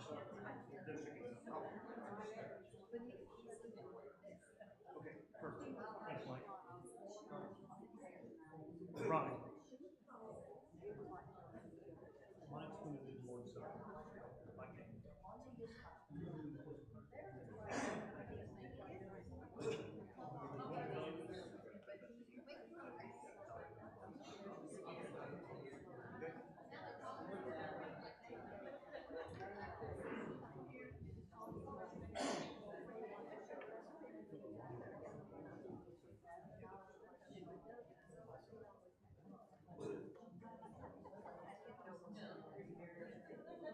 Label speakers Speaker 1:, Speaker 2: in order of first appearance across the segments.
Speaker 1: Okay, perfect. Thanks, Mike. Right. Mike's going to do the Lord's Supper. Mike.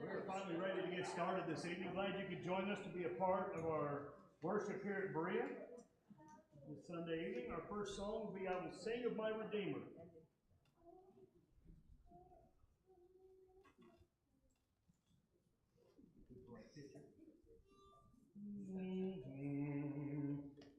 Speaker 1: We're finally ready to get started this evening. Glad you could join us to be a part of our worship here at Berea this Sunday evening. Our first song will be "I Will Sing of My Redeemer."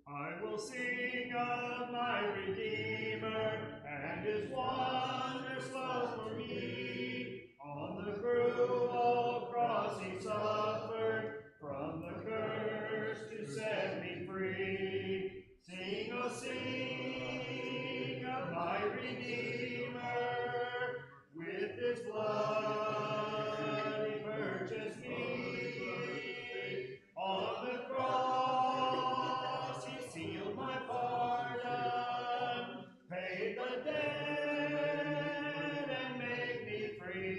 Speaker 1: I will sing of my Redeemer and his wondrous love for me. On the cruel cross he suffered, from the curse to set me free. Sing, oh sing of my Redeemer, with his blood he purchased me. On the cross he sealed my pardon, paid the debt and made me free.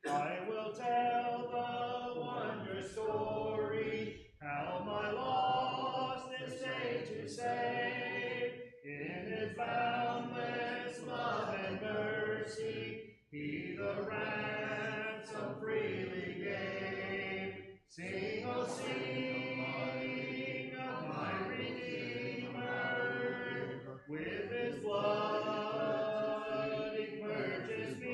Speaker 1: I will tell the wondrous story, how my lost estate to save. In his boundless love and mercy, he the ransom freely gave. Sing, oh sing of my Redeemer, with his blood he purchased me.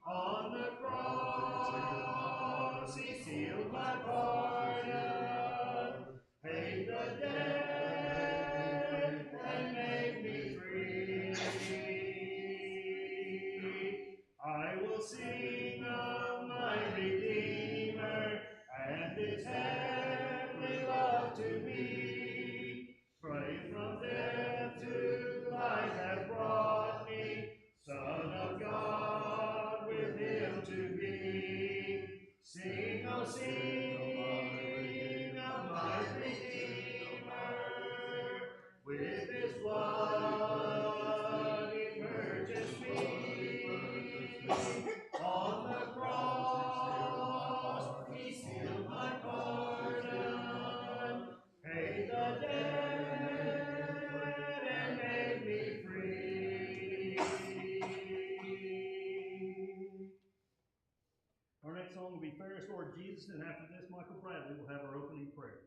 Speaker 1: On the cross he sealed my pardon, paid the debt and made me free. I will sing of my Redeemer and his heavenly love to me. Pray from death to life hath brought me, Son of God, with him to be. Sing, oh sing of my Redeemer, with his blood he purchased me. On the cross he sealed my pardon, paid the debt and made me free. Our next song will be "Fairest Lord Jesus," and after this, Michael Bradley will have our opening prayer.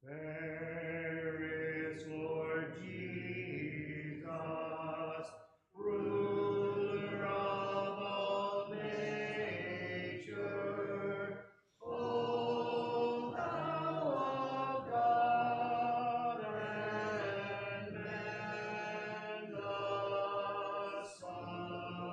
Speaker 1: Fairest Lord Jesus, ruler of all nature, O thou of God and man the Son,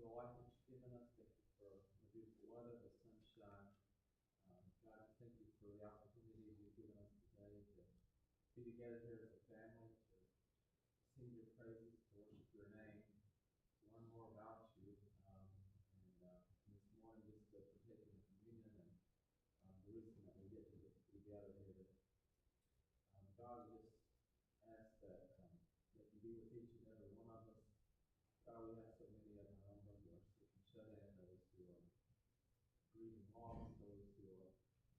Speaker 2: the life that you've given us. Thank you for the beautiful weather, the sunshine. God, thank you for the opportunities you've given us today to be together here as a family, to sing your praises, to worship your name, to learn more about you. This morning, just to partake in the communion and the reason that we get together here. God, just ask that you be with each and every one of us. God, we have so many of our own who are sick and shut in, those who are grieving loss, those who are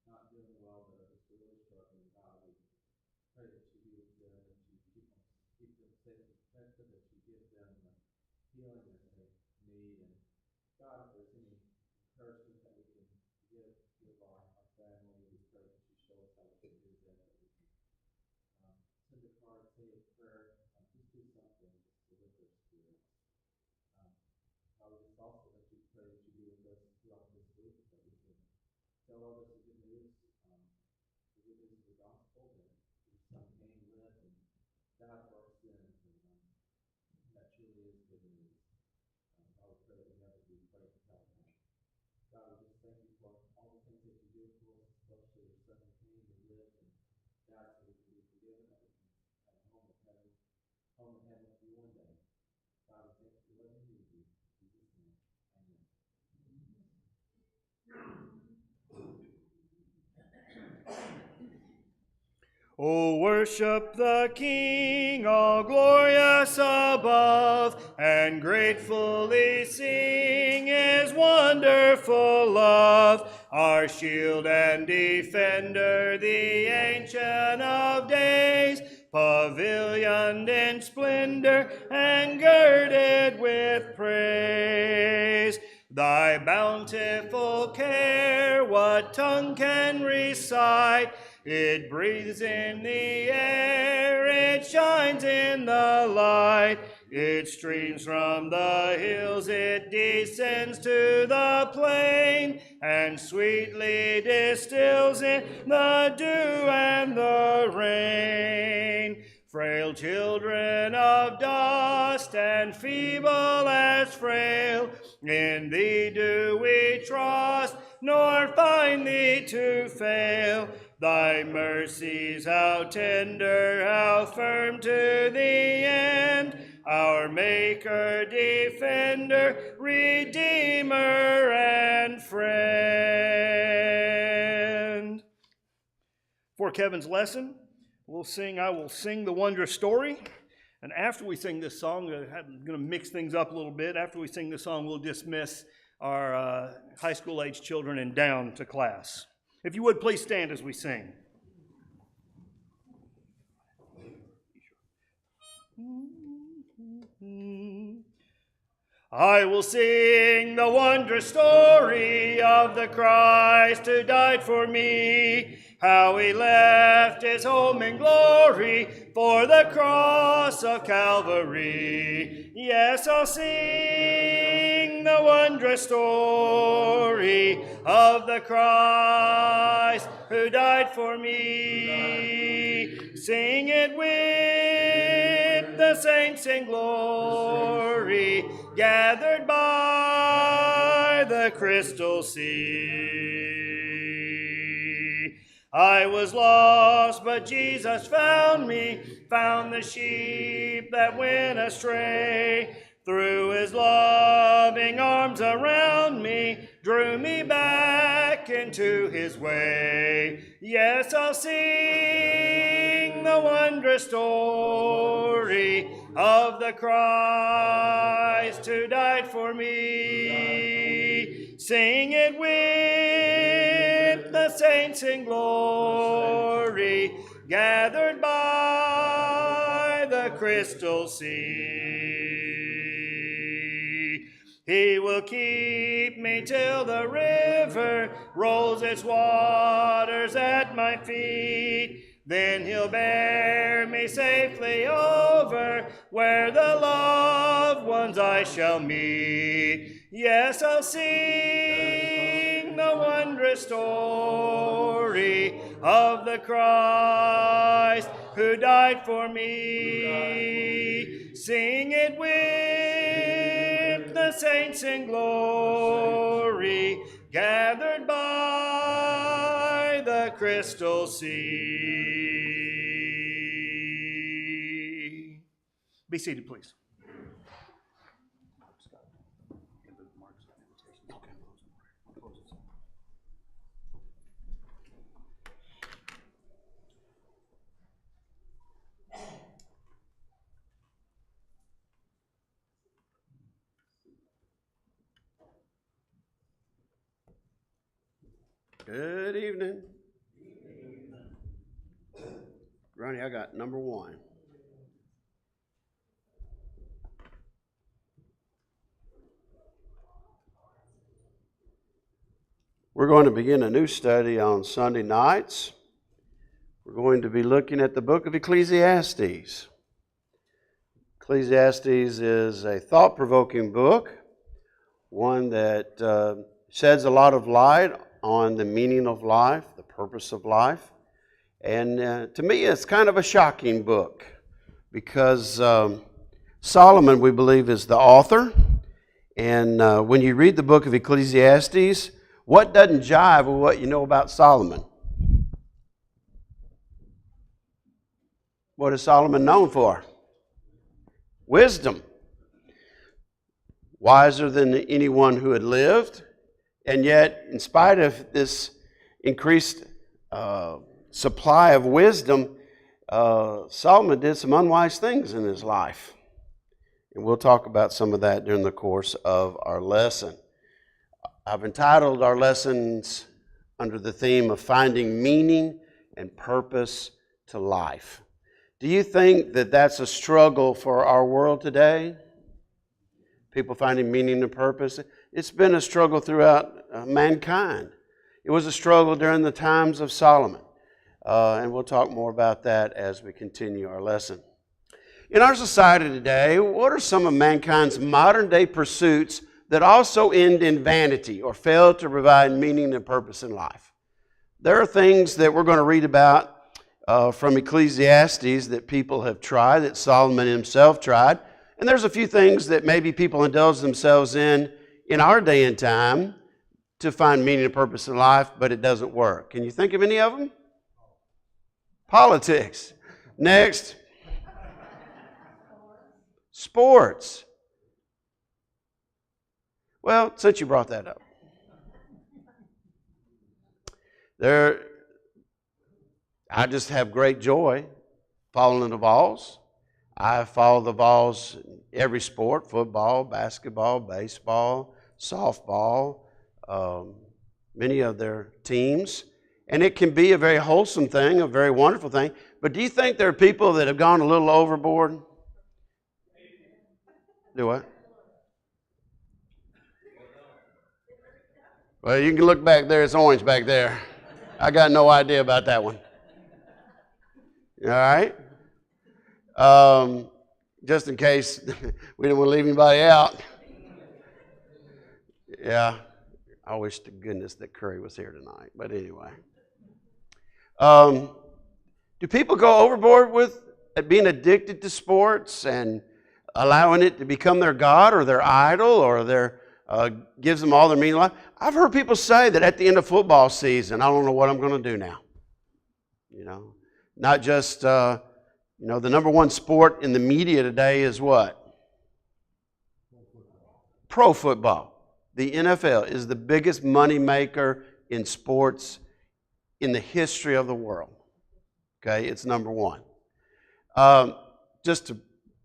Speaker 2: not doing well, that are just really struggling. God, we pray that you be with them, that you keep them safe and protected, that you give them the healing that they need. And God, if there's any encouragement that we can give our family, we pray that you show us how we can do that, that we can send a card, say a prayer, just do something to lift their spirits. I would just also that you pray that you be with us throughout this week, that we can tell others the good news of the gospel, that your son came, lived, and died for our sins, and that truly is good news. I would pray that we never be afraid to tell them. God, we just thank you for all the things that you do for us, especially your son who came and lived and died so we can be forgiven, that we can have a home in heaven with you one day. God, we thank you for letting me do. In Jesus' name, amen.
Speaker 1: Oh, worship the King, all glorious above, and gratefully sing his wonderful love. Our shield and defender, the Ancient of Days, pavilioned in splendor and girded with praise. Thy bountiful care, what tongue can recite? It breathes in the air, it shines in the light. It streams from the hills, it descends to the plain, and sweetly distills in the dew and the rain. Frail children of dust and feeble as frail, in thee do we trust, nor find thee to fail. Thy mercies how tender, how firm to the end, our Maker, Defender, Redeemer, and Friend. For Kevin's lesson, I will sing the wondrous story. And after we sing this song, I'm going to mix things up a little bit. After we sing this song, we'll dismiss our high school age children and down to class. If you would, please stand as we sing. I will sing the wondrous story of the Christ who died for me, how he left his home in glory for the cross of Calvary. Yes, I'll sing the wondrous story of the Christ who died for me. Sing it with the saints in glory, gathered by the crystal sea. I was lost, but Jesus found me, found the sheep that went astray. Threw his loving arms around me, drew me back into his way. Yes, I'll sing the wondrous story of the Christ who died for me. Sing it with the saints in glory, gathered by the crystal sea. He will keep me till the river rolls its waters at my feet. Then he'll bear me safely over where the loved ones I shall meet. Yes, I'll sing the wondrous story of the Christ who died for me. Sing it with the saints grace and glory, gathered by the crystal sea. Be seated, please.
Speaker 3: Good evening. Ronnie, I got number 1. We're going to begin a new study on Sunday nights. We're going to be looking at the book of Ecclesiastes. Ecclesiastes is a thought-provoking book, one that sheds a lot of light on the meaning of life, the purpose of life. And to me, it's kind of a shocking book because Solomon, we believe, is the author. And when you read the book of Ecclesiastes, what doesn't jive with what you know about Solomon? What is Solomon known for? Wisdom. Wiser than anyone who had lived. And yet, in spite of this increased supply of wisdom, Solomon did some unwise things in his life. And we'll talk about some of that during the course of our lesson. I've entitled our lessons under the theme of finding meaning and purpose to life. Do you think that that's a struggle for our world today? People finding meaning and purpose? It's been a struggle throughout mankind. It was a struggle during the times of Solomon. And we'll talk more about that as we continue our lesson. In our society today, what are some of mankind's modern day pursuits that also end in vanity or fail to provide meaning and purpose in life? There are things that we're going to read about from Ecclesiastes that people have tried, that Solomon himself tried. And there's a few things that maybe people indulge themselves in our day and time to find meaning and purpose in life, but it doesn't work. Can you think of any of them? Politics. Next. Sports. Well, since you brought that up. I just have great joy following the Vols. I follow the Vols in every sport: football, basketball, baseball, softball, many of their teams. And it can be a very wholesome thing, a very wonderful thing. But do you think there are people that have gone a little overboard? Do what? Well, you can look back there. It's orange back there. I got no idea about that one. All right? Just in case we didn't want to leave anybody out. Yeah, I wish to goodness that Curry was here tonight. But anyway. Do people go overboard with being addicted to sports and allowing it to become their god or their idol or their gives them all their meaning in life? I've heard people say that at the end of football season, I don't know what I'm going to do now. You know, not just, the number one sport in the media today is what? Pro football. The NFL is the biggest money maker in sports in the history of the world. Okay, it's number one. Just to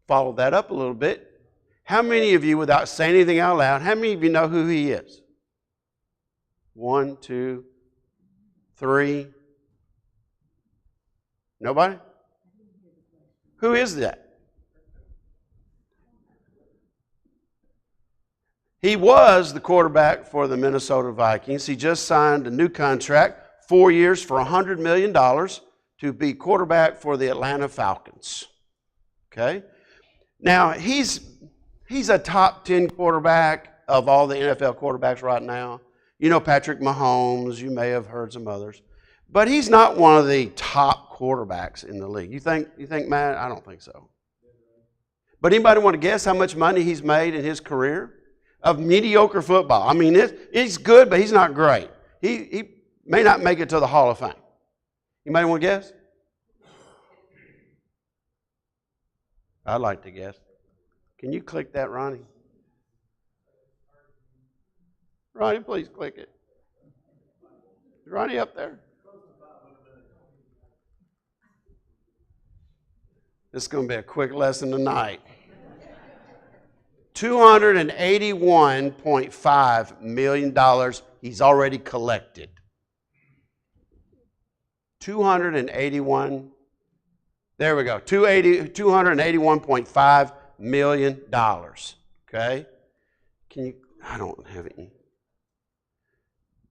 Speaker 3: follow that up a little bit, how many of you, without saying anything out loud, how many of you know who he is? 1, 2, 3. Nobody? Who is that? He was the quarterback for the Minnesota Vikings. He just signed a new contract, 4 years for $100 million to be quarterback for the Atlanta Falcons. Okay? Now, he's a top 10 quarterback of all the NFL quarterbacks right now. You know Patrick Mahomes. You may have heard some others. But he's not one of the top quarterbacks in the league. You think, Matt? I don't think so. But anybody want to guess how much money he's made in his career? of mediocre football. I mean, he's good, but he's not great. He may not make it to the Hall of Fame. Anybody want to guess? I'd like to guess. Can you click that, Ronnie? Ronnie, please click it. Is Ronnie up there? This is going to be a quick lesson tonight. $281.5 million he's already collected. 281. There we go. $281.5 million. Okay? Can you? I don't have any.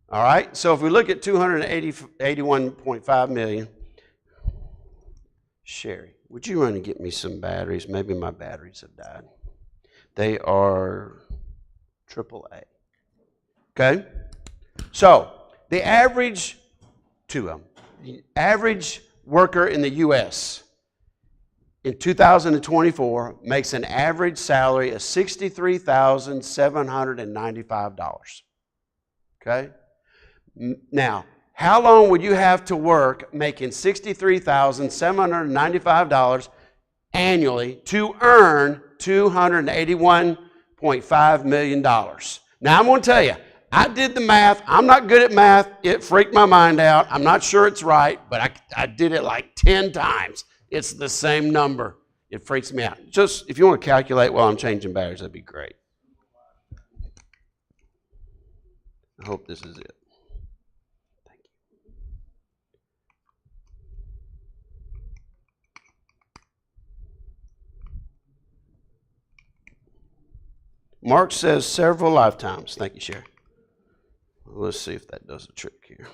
Speaker 3: All right. So if we look at 281.5 million, Sherry, would you run and get me some batteries? Maybe my batteries have died. They are AAA. Okay? So the average, the average worker in the U.S. in 2024 makes an average salary of $63,795. Okay? Now, how long would you have to work making $63,795 annually to earn $281.5 million? Now, I'm going to tell you, I did the math. I'm not good at math. It freaked my mind out. I'm not sure it's right, but I did it like 10 times. It's the same number. It freaks me out. Just if you want to calculate while I'm changing batteries, that'd be great. I hope this is it. Thank you. Mark says several lifetimes. Thank you, Sherry. Let's see if that does the trick here.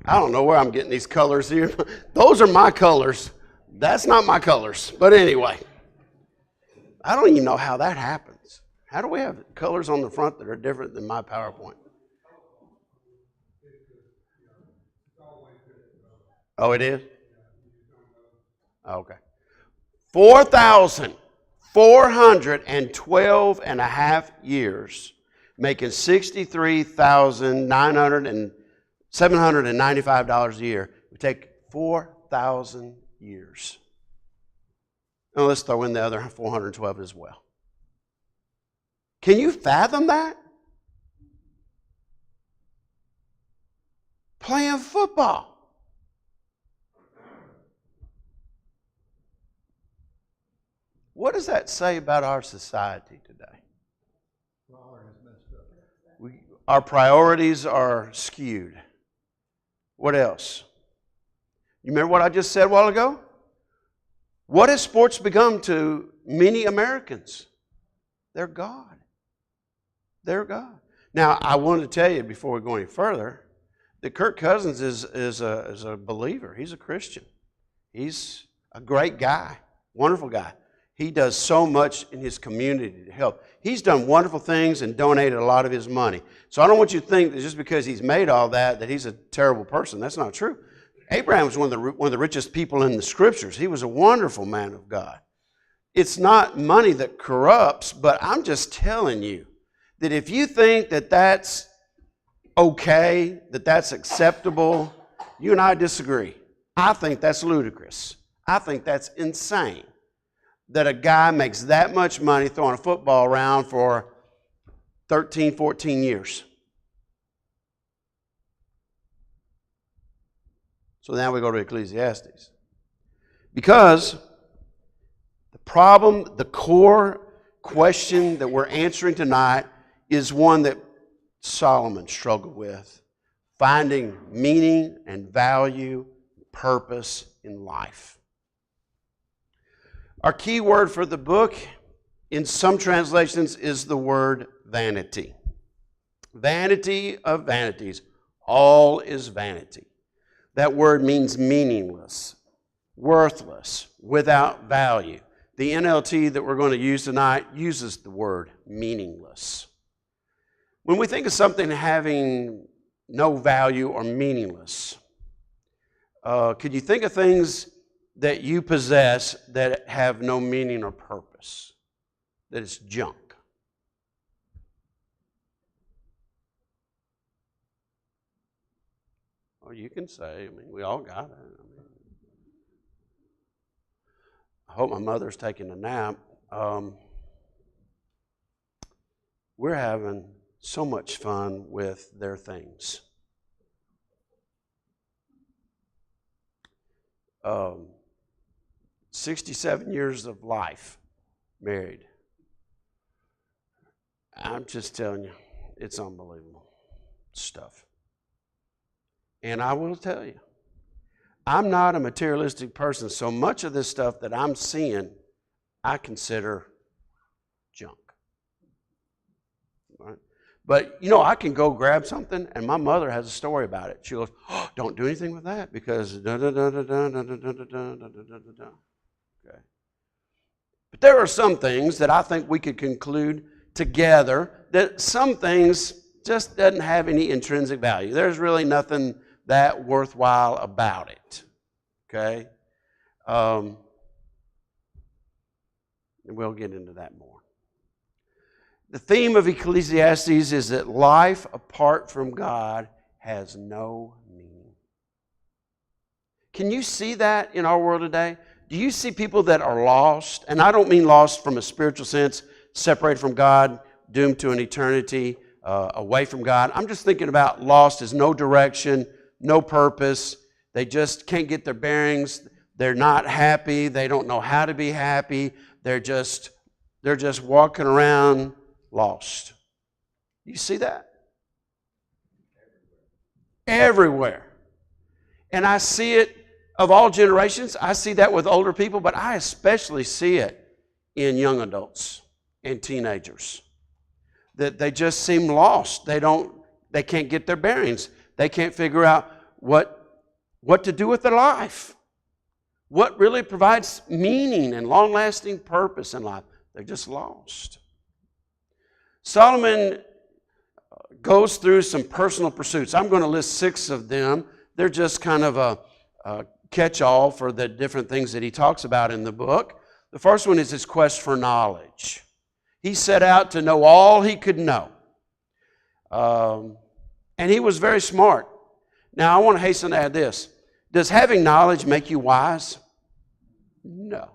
Speaker 3: I don't know where I'm getting these colors here. Those are my colors. That's not my colors. But anyway, I don't even know how that happens. How do we have colors on the front that are different than my PowerPoint? Oh, it is? Okay. 4,412 and a half years, making $63,795 a year. We take 4,000 years. Now let's throw in the other 412 as well. Can you fathom that? Playing football. What does that say about our society today? Our priorities are skewed. What else? You remember what I just said a while ago? What has sports become to many Americans? They're God. They're God. Now, I want to tell you before we go any further that Kirk Cousins is a believer. He's a Christian. He's a great guy, wonderful guy. He does so much in his community to help. He's done wonderful things and donated a lot of his money. So I don't want you to think that just because he's made all that he's a terrible person. That's not true. Abraham was one of the richest people in the Scriptures. He was a wonderful man of God. It's not money that corrupts, but I'm just telling you that if you think that that's okay, that that's acceptable, you and I disagree. I think that's ludicrous. I think that's insane that a guy makes that much money throwing a football around for 13, 14 years. So now we go to Ecclesiastes. Because the problem, the core question that we're answering tonight is one that Solomon struggled with, finding meaning and value, purpose in life. Our key word for the book in some translations is the word vanity. Vanity of vanities. All is vanity. That word means meaningless, worthless, without value. The NLT that we're going to use tonight uses the word meaningless. When we think of something having no value or meaningless. Could you think of things that you possess that have no meaning or purpose? That it's junk? Or you can say, we all got it. I hope my mother's taking a nap. We're having so much fun with their things. 67 years of life, married. I'm just telling you, it's unbelievable stuff. And I will tell you, I'm not a materialistic person, so much of this stuff that I'm seeing, I consider junk. Right? But, I can go grab something, and my mother has a story about it. She goes, oh, don't do anything with that because da-da-da-da-da-da-da-da-da-da-da-da. Okay. But there are some things that I think we could conclude together that some things just doesn't have any intrinsic value. There's really nothing that worthwhile about it. Okay? And we'll get into that more. The theme of Ecclesiastes is that life apart from God has no meaning. Can you see that in our world today? Do you see people that are lost? And I don't mean lost from a spiritual sense, separated from God, doomed to an eternity, away from God. I'm just thinking about lost as no direction, no purpose. They just can't get their bearings. They're not happy. They don't know how to be happy. They're just walking around lost. You see that? Everywhere. And I see it of all generations. I see that with older people, but I especially see it in young adults and teenagers. That they just seem lost. They can't get their bearings. They can't figure out what to do with their life. What really provides meaning and long-lasting purpose in life. They're just lost. Solomon goes through some personal pursuits. I'm going to list 6 of them. They're just kind of a catch-all for the different things that he talks about in the book. The first one is his quest for knowledge. He set out to know all he could know. And he was very smart. Now, I want to hasten to add this. Does having knowledge make you wise? No.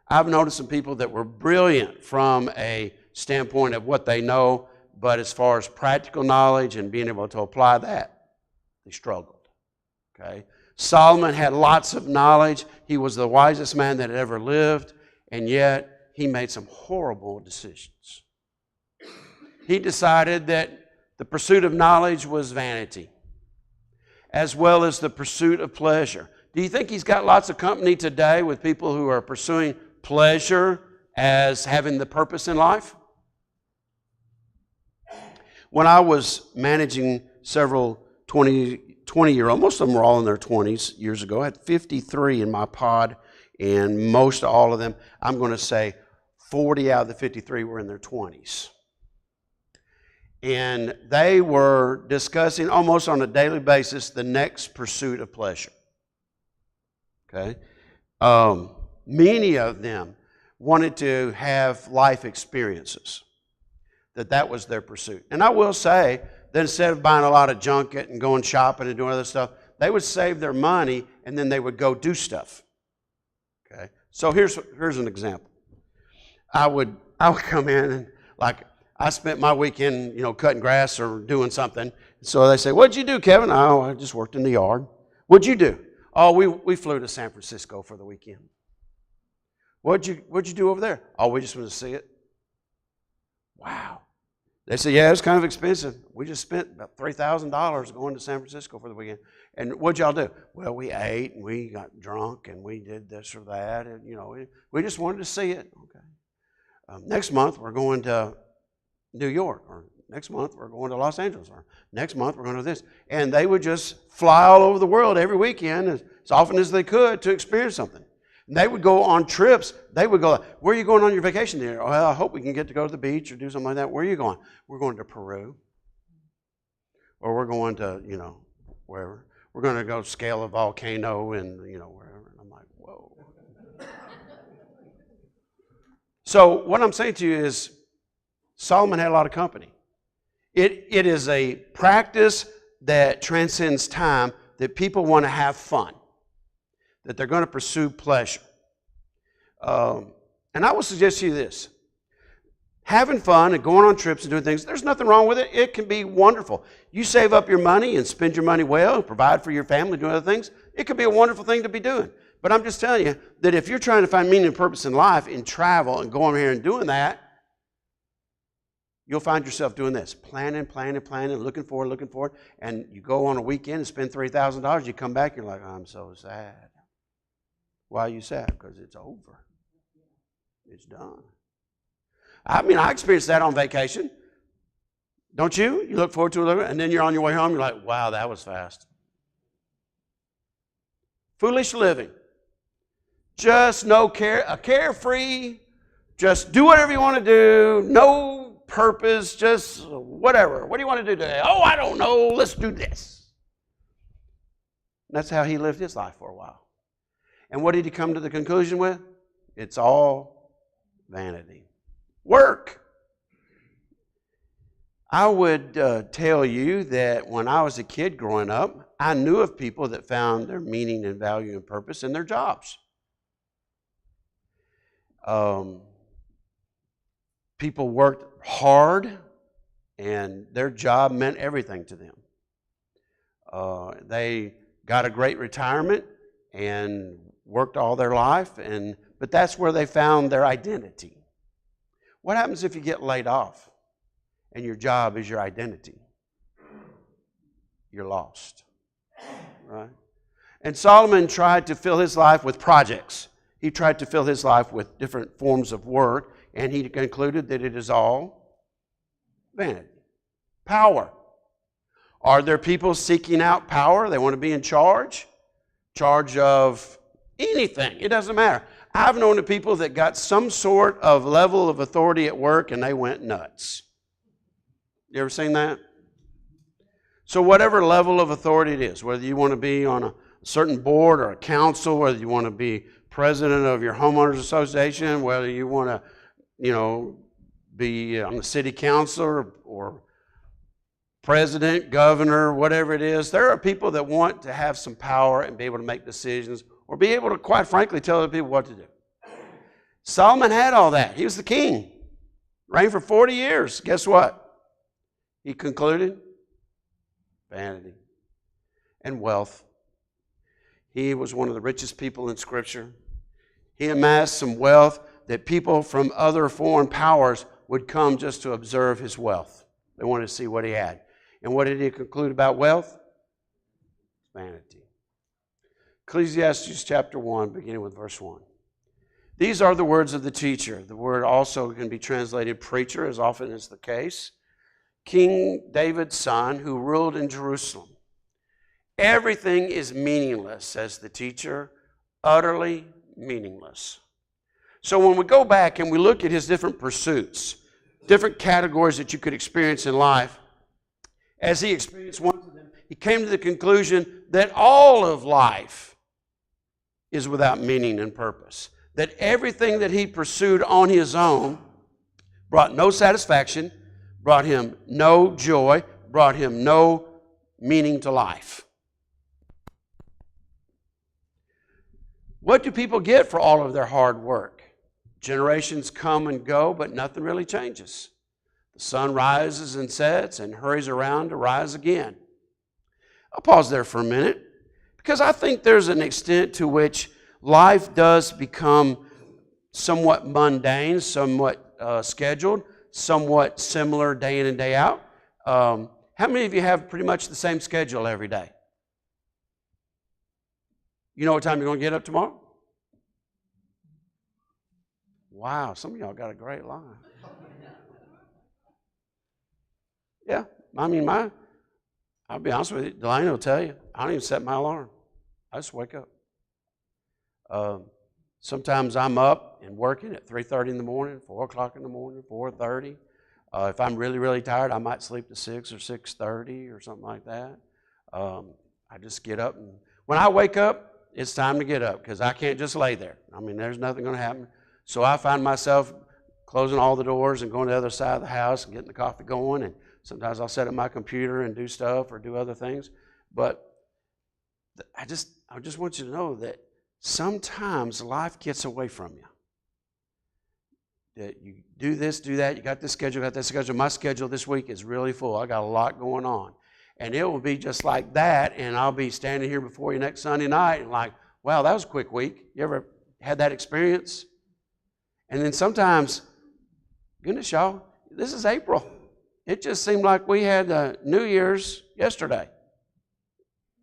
Speaker 3: I've noticed some people that were brilliant from a standpoint of what they know, but as far as practical knowledge and being able to apply that, they struggled. Okay? Solomon had lots of knowledge. He was the wisest man that had ever lived, and yet he made some horrible decisions. He decided that the pursuit of knowledge was vanity, as well as the pursuit of pleasure. Do you think he's got lots of company today with people who are pursuing pleasure as having the purpose in life? When I was managing several 20-year-olds, most of them were all in their 20s years ago. I had 53 in my pod, and most all of them, I'm going to say 40 out of the 53 were in their 20s. And they were discussing almost on a daily basis the next pursuit of pleasure. Okay? Many of them wanted to have life experiences. That was their pursuit. And I will say that instead of buying a lot of junket and going shopping and doing other stuff, they would save their money and then they would go do stuff. Okay? So here's an example. I would come in and I spent my weekend, cutting grass or doing something. So they say, "What'd you do, Kevin?" "Oh, I just worked in the yard." "What'd you do?" "Oh, we flew to San Francisco for the weekend." What'd you do over there?" "Oh, we just went to see it." Wow. They said, "Yeah, it's kind of expensive. We just spent about $3,000 going to San Francisco for the weekend." "And what'd y'all do?" "Well, we ate and we got drunk and we did this or that, and we just wanted to see it." "Okay. Next month we're going to New York, or next month we're going to Los Angeles, or next month we're going to this." And they would just fly all over the world every weekend as often as they could to experience something. And they would go on trips. They would go, "Where are you going on your vacation there?" "Well, I hope we can get to go to the beach or do something like that." "Where are you going?" "We're going to Peru." or we're going to, wherever. We're going to go scale a volcano and, wherever. And I'm like, whoa. So what I'm saying to you is Solomon had a lot of company. It is a practice that transcends time, that people want to have fun, that they're going to pursue pleasure. And I will suggest to you this. Having fun and going on trips and doing things, there's nothing wrong with it. It can be wonderful. You save up your money and spend your money well and provide for your family, doing other things. It could be a wonderful thing to be doing. But I'm just telling you that if you're trying to find meaning and purpose in life, in travel and going here and doing that, you'll find yourself doing this, planning, looking forward. And you go on a weekend and spend $3,000. You come back, you're like, I'm so sad. Why are you sad? Because it's over. It's done. I experienced that on vacation. Don't you? You look forward to it, and then you're on your way home, you're like, wow, that was fast. Foolish living. Just no care, a carefree, just do whatever you want to do, no purpose, just whatever. What do you want to do today? Oh, I don't know, let's do this. And that's how he lived his life for a while. And what did he come to the conclusion with? It's all vanity. Work. I would tell you that when I was a kid growing up, I knew of people that found their meaning and value and purpose in their jobs. People worked hard, and their job meant everything to them. They got a great retirement and worked all their life, but that's where they found their identity. What happens if you get laid off and your job is your identity? You're lost, right? And Solomon tried to fill his life with projects. He tried to fill his life with different forms of work, and he concluded that it is all vanity. Power. Are there people seeking out power? They want to be in charge of anything. It doesn't matter. I've known of people that got some sort of level of authority at work and they went nuts. You ever seen that? So whatever level of authority it is, whether you want to be on a certain board or a council, whether you want to be president of your homeowners association, whether you want to, be on the city council or president, governor, whatever it is, there are people that want to have some power and be able to make decisions or be able to, quite frankly, tell other people what to do. Solomon had all that. He was the king. Reigned for 40 years. Guess what? He concluded vanity and wealth. He was one of the richest people in Scripture. He amassed some wealth that people from other foreign powers would come just to observe his wealth. They wanted to see what he had. And what did he conclude about wealth? Vanity. Ecclesiastes chapter 1, beginning with verse 1. These are the words of the teacher. The word also can be translated preacher, as often is the case. King David's son, who ruled in Jerusalem. Everything is meaningless, says the teacher, utterly meaningless. So when we go back and we look at his different pursuits, different categories that you could experience in life, as he experienced one of them, he came to the conclusion that all of life is without meaning and purpose. That everything that he pursued on his own brought no satisfaction, brought him no joy, brought him no meaning to life. What do people get for all of their hard work? Generations come and go, but nothing really changes. The sun rises and sets and hurries around to rise again. I'll pause there for a minute because I think there's an extent to which life does become somewhat mundane, somewhat scheduled, somewhat similar day in and day out. How many of you have pretty much the same schedule every day? You know what time you're going to get up tomorrow? Wow, some of y'all got a great line. Yeah, I'll be honest with you, Delaney will tell you, I don't even set my alarm. I just wake up. Sometimes I'm up and working at 3:30 in the morning, 4 o'clock in the morning, 4:30. If I'm really, really tired, I might sleep to 6 or 6:30 or something like that. I just get up, and when I wake up, it's time to get up because I can't just lay there. I mean, there's nothing going to happen. So I find myself closing all the doors and going to the other side of the house and getting the coffee going, and sometimes I'll set up my computer and do stuff or do other things. But I just want you to know that sometimes life gets away from you. That you do this, do that, you got this schedule, got that schedule. My schedule this week is really full. I got a lot going on. And it will be just like that, and I'll be standing here before you next Sunday night and like, wow, that was a quick week. You ever had that experience? And then sometimes, goodness, y'all, this is April. It just seemed like we had New Year's yesterday,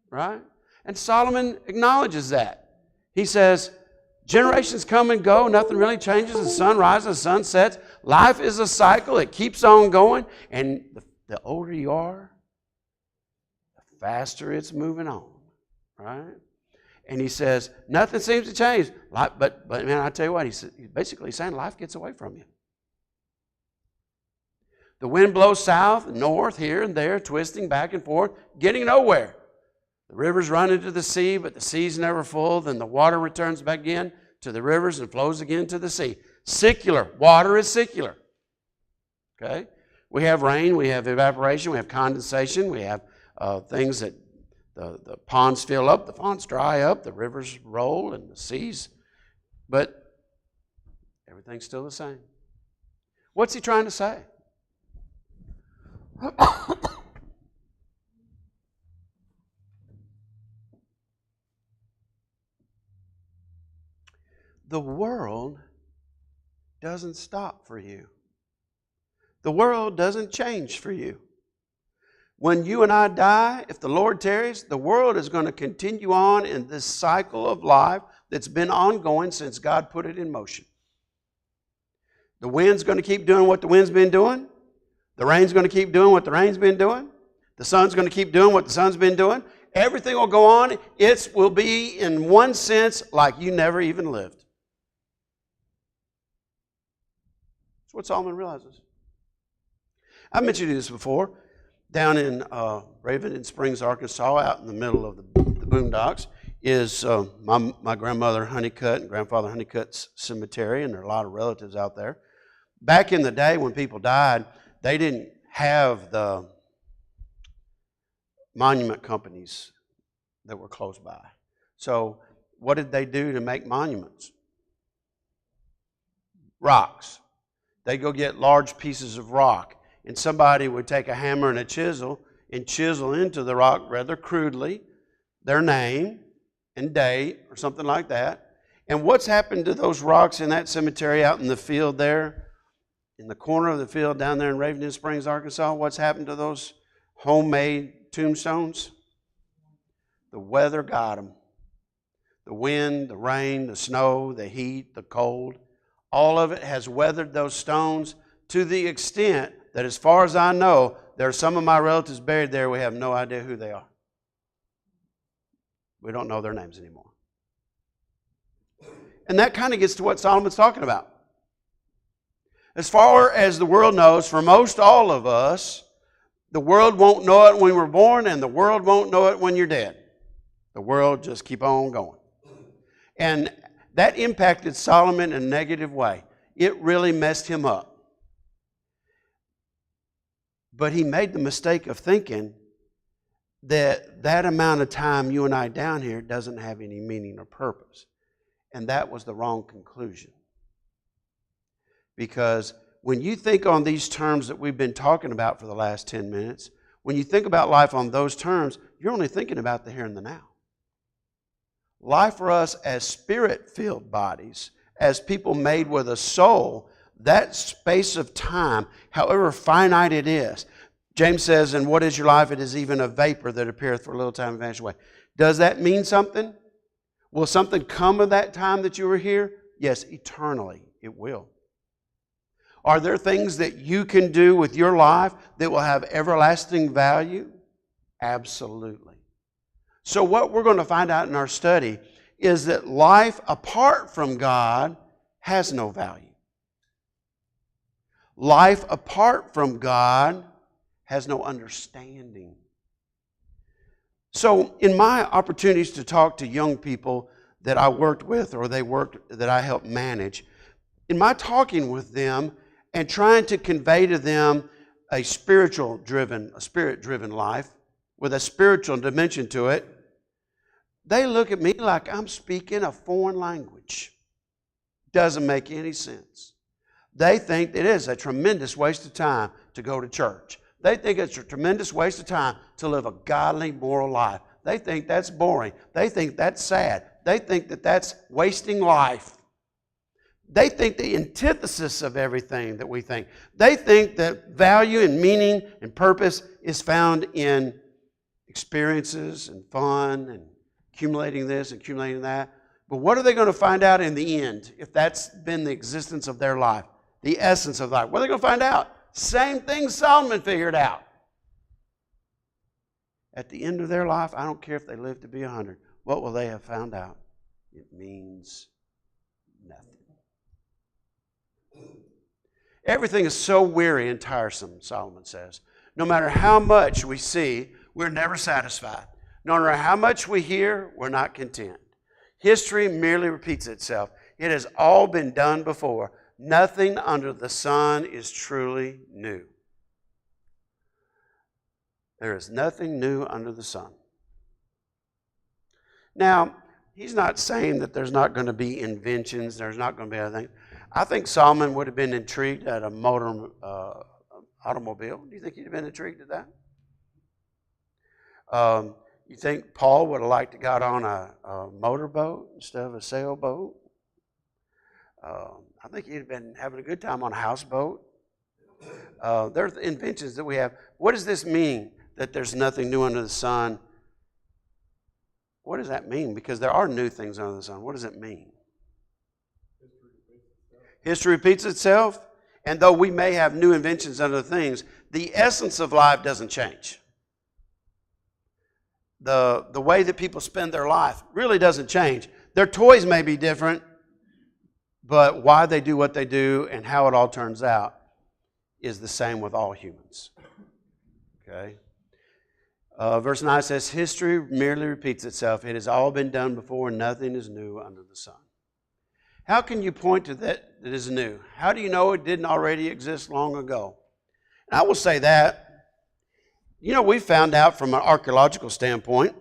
Speaker 3: right? And Solomon acknowledges that. He says, generations come and go, nothing really changes. The sun rises, the sun sets. Life is a cycle. It keeps on going. And the older you are, the faster it's moving on, right? And he says, nothing seems to change. But man, I tell you what, he's basically saying life gets away from you. The wind blows south and north, here and there, twisting back and forth, getting nowhere. The rivers run into the sea, but the sea's never full. Then the water returns back in to the rivers and flows again to the sea. Secular. Water is secular. Okay? We have rain, we have evaporation, we have condensation, we have things that the ponds fill up, the ponds dry up, the rivers roll, and the seas. But everything's still the same. What's he trying to say? The world doesn't stop for you. The world doesn't change for you. When you and I die, if the Lord tarries, the world is going to continue on in this cycle of life that's been ongoing since God put it in motion. The wind's going to keep doing what the wind's been doing. The rain's going to keep doing what the rain's been doing. The sun's going to keep doing what the sun's been doing. Everything will go on. It will be, in one sense, like you never even lived. That's what Solomon realizes. I mentioned this before. Down in Raven Springs, Arkansas, out in the middle of the boondocks, is my grandmother Honeycutt and grandfather Honeycutt's cemetery, and there are a lot of relatives out there. Back in the day when people died, they didn't have the monument companies that were close by. So what did they do to make monuments? Rocks. They'd go get large pieces of rock, and somebody would take a hammer and a chisel and chisel into the rock rather crudely their name and date or something like that. And what's happened to those rocks in that cemetery out in the field there, in the corner of the field down there in Raven Springs, Arkansas? What's happened to those homemade tombstones? The weather got them. The wind, the rain, the snow, the heat, the cold, all of it has weathered those stones to the extent that, as far as I know, there are some of my relatives buried there. We have no idea who they are. We don't know their names anymore. And that kind of gets to what Solomon's talking about. As far as the world knows, for most all of us, the world won't know it when we're born, and the world won't know it when you're dead. The world just keep on going. And that impacted Solomon in a negative way. It really messed him up. But he made the mistake of thinking that that amount of time you and I down here doesn't have any meaning or purpose. And that was the wrong conclusion. Because when you think on these terms that we've been talking about for the last 10 minutes, when you think about life on those terms, you're only thinking about the here and the now. Life for us as spirit-filled bodies, as people made with a soul, that space of time, however finite it is. James says, and what is your life? It is even a vapor that appeareth for a little time and vanisheth away. Does that mean something? Will something come of that time that you were here? Yes, eternally it will. Are there things that you can do with your life that will have everlasting value? Absolutely. So what we're going to find out in our study is that life apart from God has no value. Life apart from God has no understanding. So in my opportunities to talk to young people that I worked with or that I helped manage, in my talking with them and trying to convey to them a spirit-driven life with a spiritual dimension to it, they look at me like I'm speaking a foreign language. Doesn't make any sense. They think it is a tremendous waste of time to go to church. They think it's a tremendous waste of time to live a godly, moral life. They think that's boring. They think that's sad. They think that that's wasting life. They think the antithesis of everything that we think. They think that value and meaning and purpose is found in experiences and fun and accumulating this and accumulating that. But what are they going to find out in the end if that's been the existence of their life, the essence of life? What are they going to find out? Same thing Solomon figured out. At the end of their life, I don't care if they live to be 100, what will they have found out? It means nothing. Everything is so weary and tiresome, Solomon says. No matter how much we see, we're never satisfied. No matter how much we hear, we're not content. History merely repeats itself. It has all been done before. Nothing under the sun is truly new. There is nothing new under the sun. Now, he's not saying that there's not going to be inventions, there's not going to be anything. I think Solomon would have been intrigued at a automobile. Do you think he'd have been intrigued at that? You think Paul would have liked to got on a motorboat instead of a sailboat? I think he'd have been having a good time on a houseboat. There's inventions that we have. What does this mean, that there's nothing new under the sun? What does that mean? Because there are new things under the sun. What does it mean? History repeats itself. And though we may have new inventions under things, the essence of life doesn't change. The way that people spend their life really doesn't change. Their toys may be different, but why they do what they do and how it all turns out is the same with all humans. Okay? Verse 9 says, history merely repeats itself. It has all been done before, and nothing is new under the sun. How can you point to that is new? How do you know it didn't already exist long ago? And I will say that, we found out from an archaeological standpoint,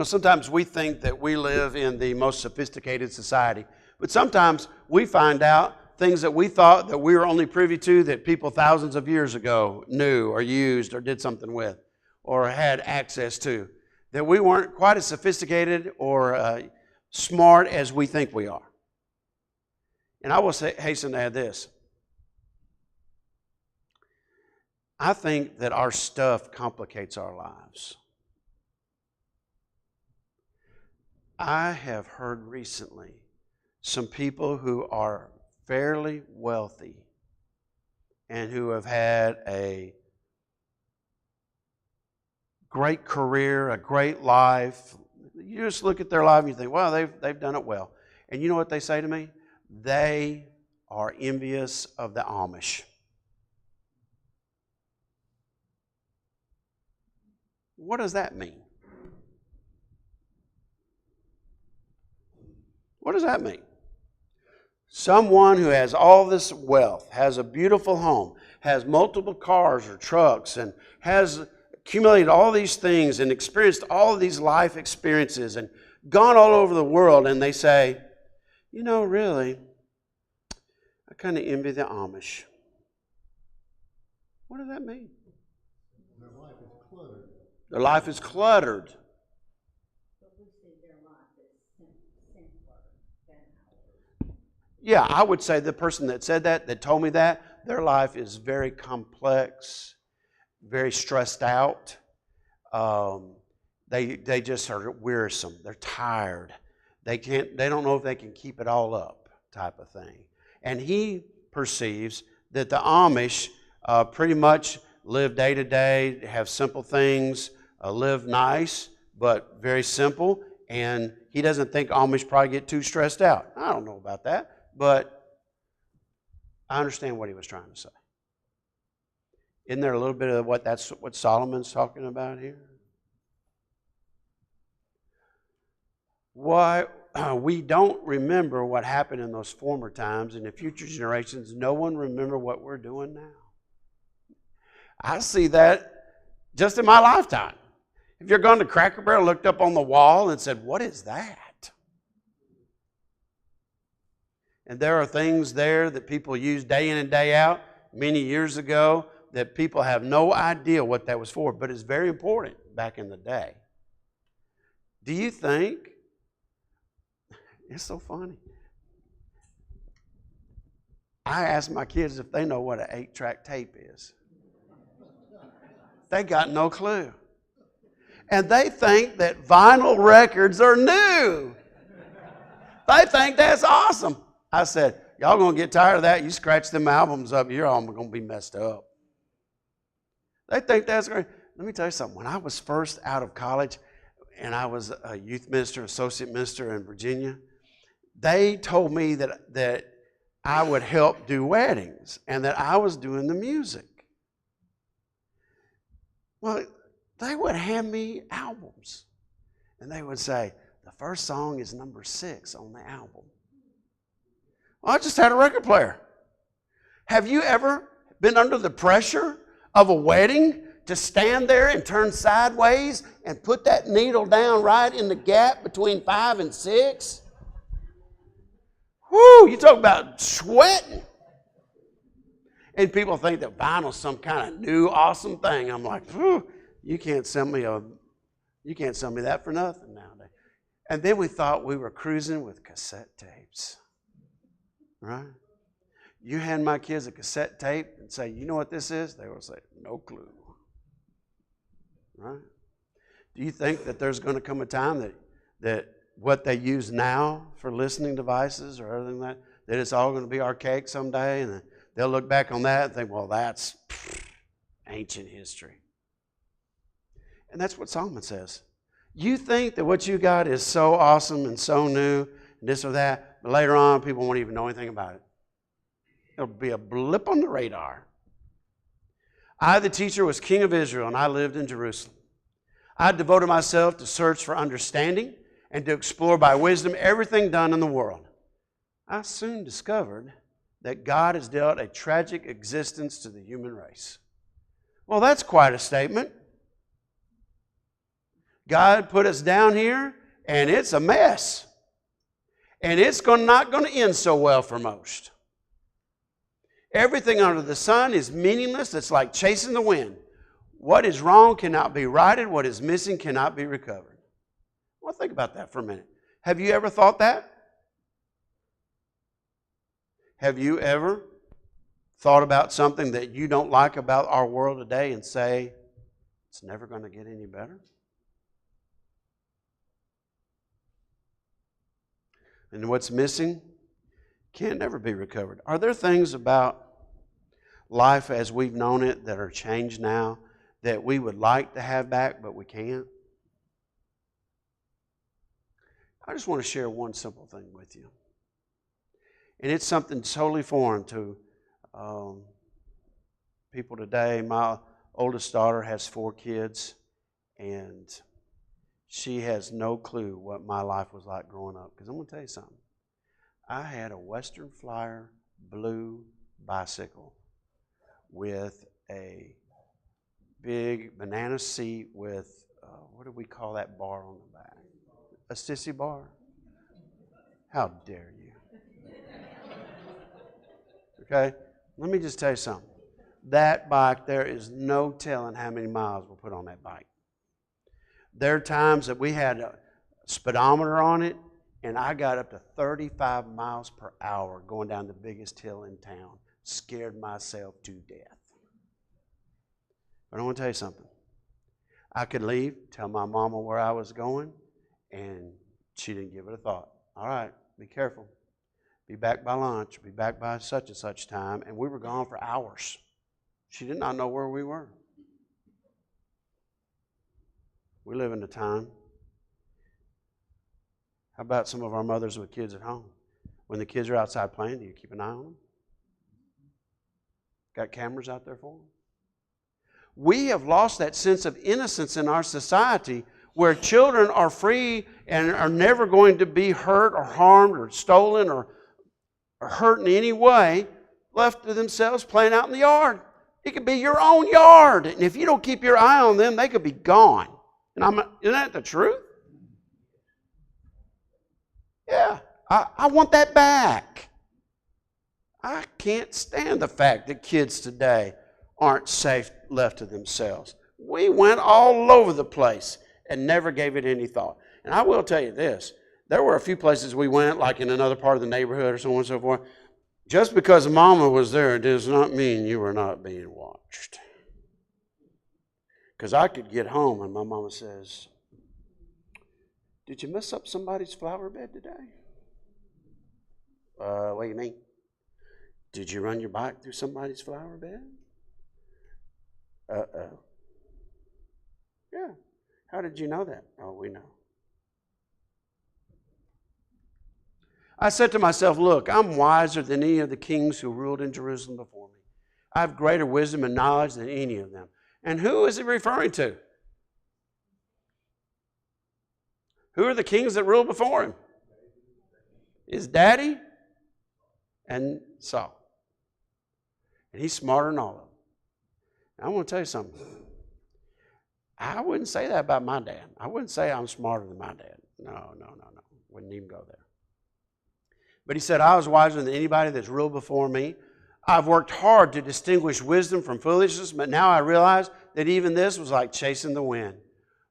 Speaker 3: sometimes we think that we live in the most sophisticated society, but sometimes we find out things that we thought that we were only privy to that people thousands of years ago knew or used or did something with or had access to, that we weren't quite as sophisticated or smart as we think we are. And I will hasten to add this. I think that our stuff complicates our lives. I have heard recently some people who are fairly wealthy and who have had a great career, a great life. You just look at their life and you think, well, they've done it well. And you know what they say to me? They are envious of the Amish. What does that mean? What does that mean? Someone who has all this wealth, has a beautiful home, has multiple cars or trucks, and has accumulated all these things and experienced all of these life experiences and gone all over the world, and they say, really, I kind of envy the Amish. What does that mean?
Speaker 4: Their life is cluttered.
Speaker 3: Their life is cluttered.
Speaker 5: But we see their life is simpler than ours.
Speaker 3: Yeah, I would say the person that said that told me that, their life is very complex, very stressed out. They just are wearisome. They're tired. They don't know if they can keep it all up, type of thing. And he perceives that the Amish pretty much live day to day, have simple things, live nice, but very simple. And he doesn't think Amish probably get too stressed out. I don't know about that, but I understand what he was trying to say. Isn't there a little bit of that's what Solomon's talking about here? Why we don't remember what happened in those former times, and the future generations, no one remember what we're doing now. I see that just in my lifetime. If you're going to Cracker Barrel, looked up on the wall and said, "What is that?" And there are things there that people use day in and day out many years ago that people have no idea what that was for, but it's very important back in the day. Do you think? It's so funny. I ask my kids if they know what an 8-track tape is. They got no clue. And they think that vinyl records are new. They think that's awesome. I said, y'all going to get tired of that. You scratch them albums up, you're all going to be messed up. They think that's great. Let me tell you something. When I was first out of college and I was a youth minister, associate minister in Virginia, they told me that I would help do weddings and that I was doing the music. Well, they would hand me albums and they would say, the first song is number 6 on the album. Well, I just had a record player. Have you ever been under the pressure of a wedding to stand there and turn sideways and put that needle down right in the gap between 5 and 6? Whoo, you talk about sweating. And people think that vinyl's some kind of new, awesome thing. I'm like, you can't sell me that for nothing nowadays. And then we thought we were cruising with cassette tapes. Right? You hand my kids a cassette tape and say, you know what this is? They will say, no clue. Right? Do you think that there's going to come a time that what they use now for listening devices or everything like that it's all going to be archaic someday, and they'll look back on that and think, well, that's ancient history. And that's what Solomon says. You think that what you got is so awesome and so new, and this or that, but later on people won't even know anything about it. It'll be a blip on the radar. I, the teacher, was king of Israel, and I lived in Jerusalem. I devoted myself to search for understanding and to explore by wisdom everything done in the world. I soon discovered that God has dealt a tragic existence to the human race. Well, that's quite a statement. God put us down here, and it's a mess. And it's not going to end so well for most. Everything under the sun is meaningless. It's like chasing the wind. What is wrong cannot be righted. What is missing cannot be recovered. Well, think about that for a minute. Have you ever thought that? Have you ever thought about something that you don't like about our world today and say, it's never going to get any better? And what's missing can never be recovered. Are there things about life as we've known it that are changed now that we would like to have back but we can't? I just want to share one simple thing with you. And it's something totally foreign to people today. My oldest daughter has 4 kids, and she has no clue what my life was like growing up. Because I'm going to tell you something. I had a Western Flyer blue bicycle with a big banana seat with, what do we call that bar on the back? A sissy bar? How dare you? Okay? Let me just tell you something. That bike, there is no telling how many miles we'll put on that bike. There are times that we had a speedometer on it, and I got up to 35 miles per hour going down the biggest hill in town. Scared myself to death. But I want to tell you something. I could leave, tell my mama where I was going, and she didn't give it a thought. All right, be careful. Be back by lunch. Be back by such and such time. And we were gone for hours. She did not know where we were. We live in a time. How about some of our mothers with kids at home? When the kids are outside playing, do you keep an eye on them? Got cameras out there for them? We have lost that sense of innocence in our society where children are free and are never going to be hurt or harmed or stolen or hurt in any way, left to themselves playing out in the yard. It could be your own yard. And if you don't keep your eye on them, they could be gone. And isn't that the truth? Yeah, I want that back. I can't stand the fact that kids today aren't safe left to themselves. We went all over the place and never gave it any thought. And I will tell you this, there were a few places we went, like in another part of the neighborhood or so on and so forth. Just because mama was there does not mean you were not being watched. Because I could get home and my mama says, "Did you mess up somebody's flower bed today?" What do you mean? "Did you run your bike through somebody's flower bed?" Uh-oh. Yeah. How did you know that? Oh, we know. I said to myself, look, I'm wiser than any of the kings who ruled in Jerusalem before me. I have greater wisdom and knowledge than any of them. And who is it referring to? Who are the kings that ruled before him? His daddy and Saul. And he's smarter than all of them. Now, I want to tell you something. I wouldn't say that about my dad. I wouldn't say I'm smarter than my dad. No. Wouldn't even go there. But he said, I was wiser than anybody that's ruled before me. I've worked hard to distinguish wisdom from foolishness, but now I realize that even this was like chasing the wind.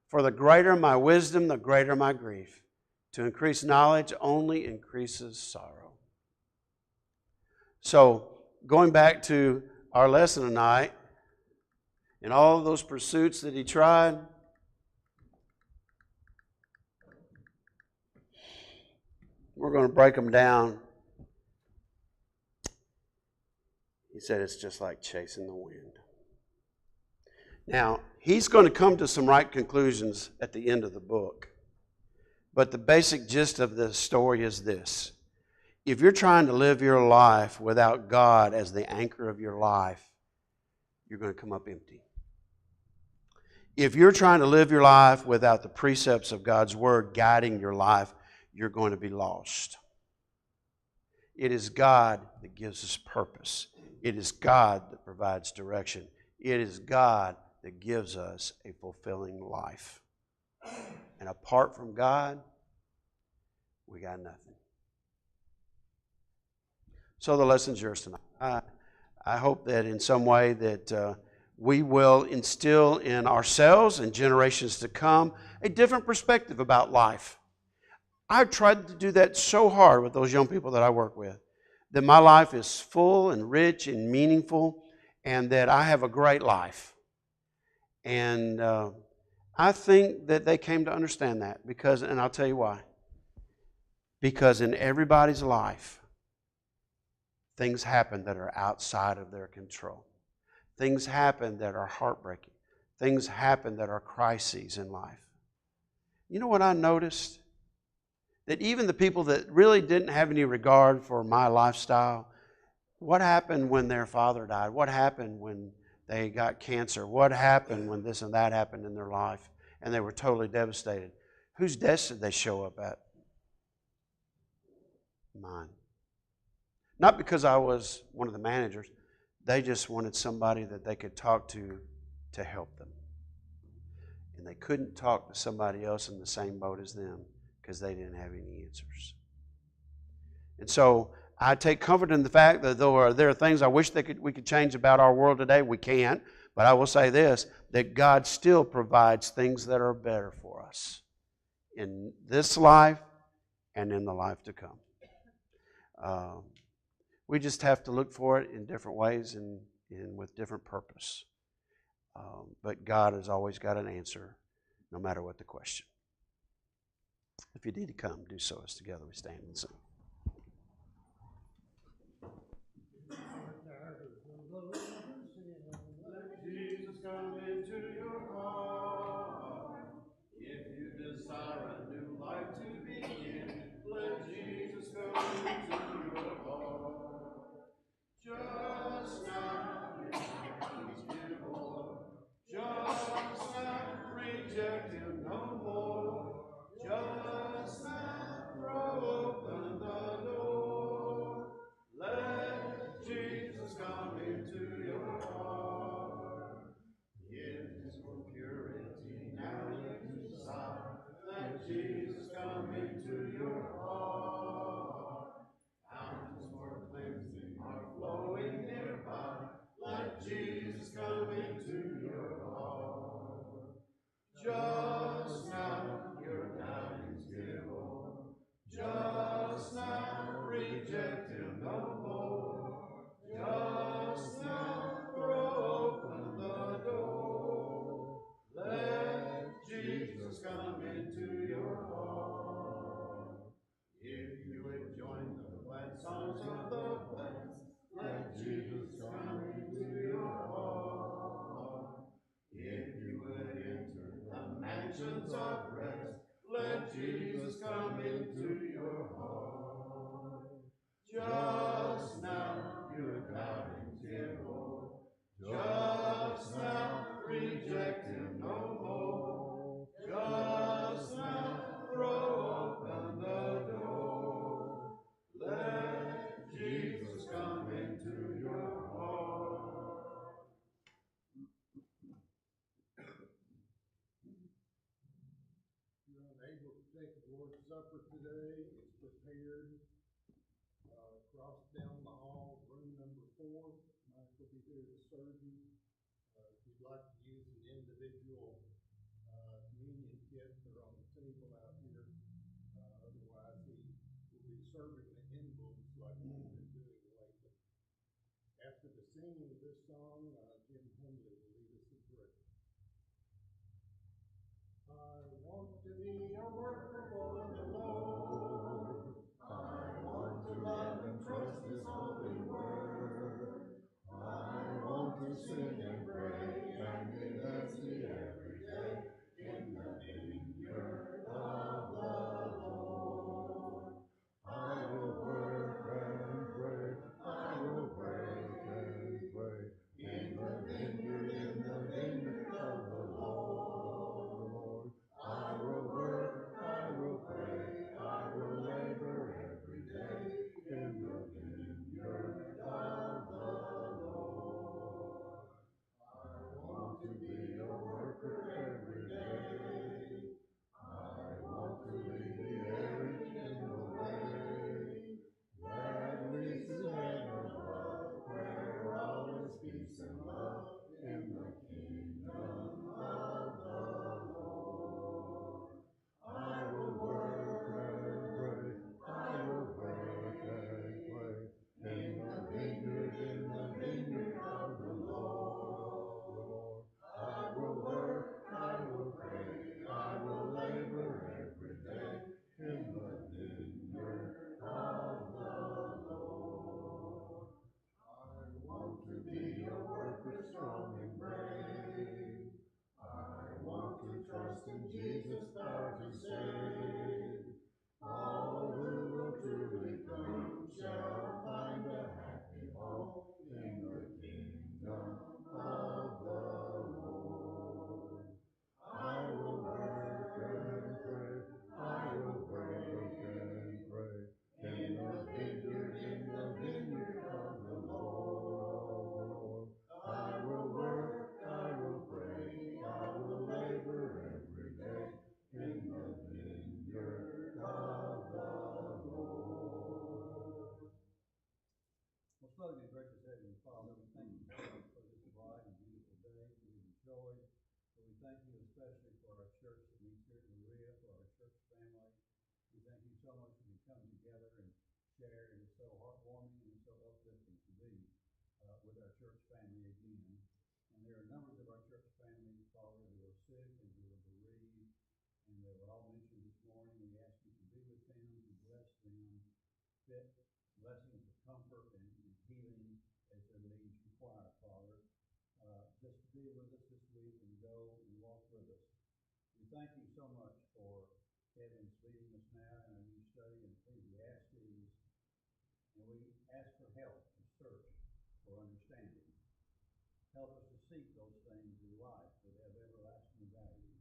Speaker 3: For the greater my wisdom, the greater my grief. To increase knowledge only increases sorrow. So, going back to our lesson tonight, and all of those pursuits that he tried, we're going to break them down. He said it's just like chasing the wind. Now, he's going to come to some right conclusions at the end of the book. But the basic gist of the story is this. If you're trying to live your life without God as the anchor of your life, you're going to come up empty. If you're trying to live your life without the precepts of God's Word guiding your life, you're going to be lost. It is God that gives us purpose. It is God that provides direction. It is God that gives us a fulfilling life. And apart from God, we got nothing. So the lesson's yours tonight. I hope that in some way that we will instill in ourselves and generations to come a different perspective about life. I've tried to do that so hard with those young people that I work with, that my life is full and rich and meaningful, and that I have a great life. And I think that they came to understand that and I'll tell you why. Because in everybody's life, things happen that are outside of their control. Things happen that are heartbreaking. Things happen that are crises in life. You know what I noticed? That even the people that really didn't have any regard for my lifestyle, what happened when their father died? What happened when they got cancer? What happened when this and that happened in their life? And they were totally devastated. Whose desk did they show up at? Mine. Not because I was one of the managers. They just wanted somebody that they could talk to help them. And they couldn't talk to somebody else in the same boat as them because they didn't have any answers. And so I take comfort in the fact that though there are things I wish we could change about our world today, we can't. But I will say this, that God still provides things that are better for us in this life and in the life to come. We just have to look for it in different ways and with different purpose. But God has always got an answer, no matter what the question. If you need to come, do so as together we stand and sing.
Speaker 1: Let Jesus come into your heart. If you desire a new life to begin, let Jesus come into your heart. Just now
Speaker 4: supper today is prepared. Across down the hall, room number 4. Mike will be there to serve you. If you'd like to use an individual communion kit, they're on the table out here. Otherwise, he will be serving the hymn books like we've been doing lately. After the singing of this song, Jim Hundley will lead us in prayer. I want to be a worker for the Lord. I want to love and trust His holy word. I want to sing and pray and be happy every day in the vineyard of the Lord. I will work and pray, I will work and pray in the vineyard of the Lord. I will work, I will pray, I will labor every day in the vineyard of the Lord. I want to be a worker every day. I want to lead the errant in the way that leads to heaven above, where all is peace and love in the kingdom of the Lord. I will work and pray, I will work and pray in the vineyard of the Lord. I will work, I will pray, I will labor every day in the vineyard of the Lord. I want to be a worker strong and brave. I want to trust in Jesus' power to save. All who will truly come shall find a happy home in the kingdom of the Lord. I will work and pray, I will work and pray in the vineyard of the Lord. I will work, I will pray, I will labor every day in the vineyard of the Lord.
Speaker 2: Most loving and gracious Heavenly Father, we thank you so much for this bright and beautiful day to give you joy. So we thank you especially for our church that meets here at Maria, for our church family. We thank you so much that we come together and share. It is so heartwarming and so uplifting to be with our church family again. And there are numbers of our church families, Father, who are sick and who are bereaved. And they were all mentioned this morning. We ask you to be with them, to bless them, fit blessings of comfort and healing as their needs require, Father. Just be with us this week and go and walk with us. We thank you so much for Kevin's leading us now in our new study in Ecclesiastes. And we ask for help to search for understanding. Help us to seek those things in life that have everlasting value.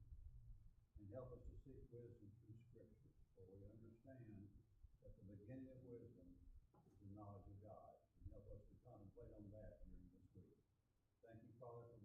Speaker 2: And help us to seek wisdom through Scripture, for we understand that the beginning of wisdom is the knowledge of God. And help us to contemplate on that during this week. Thank you, Father, for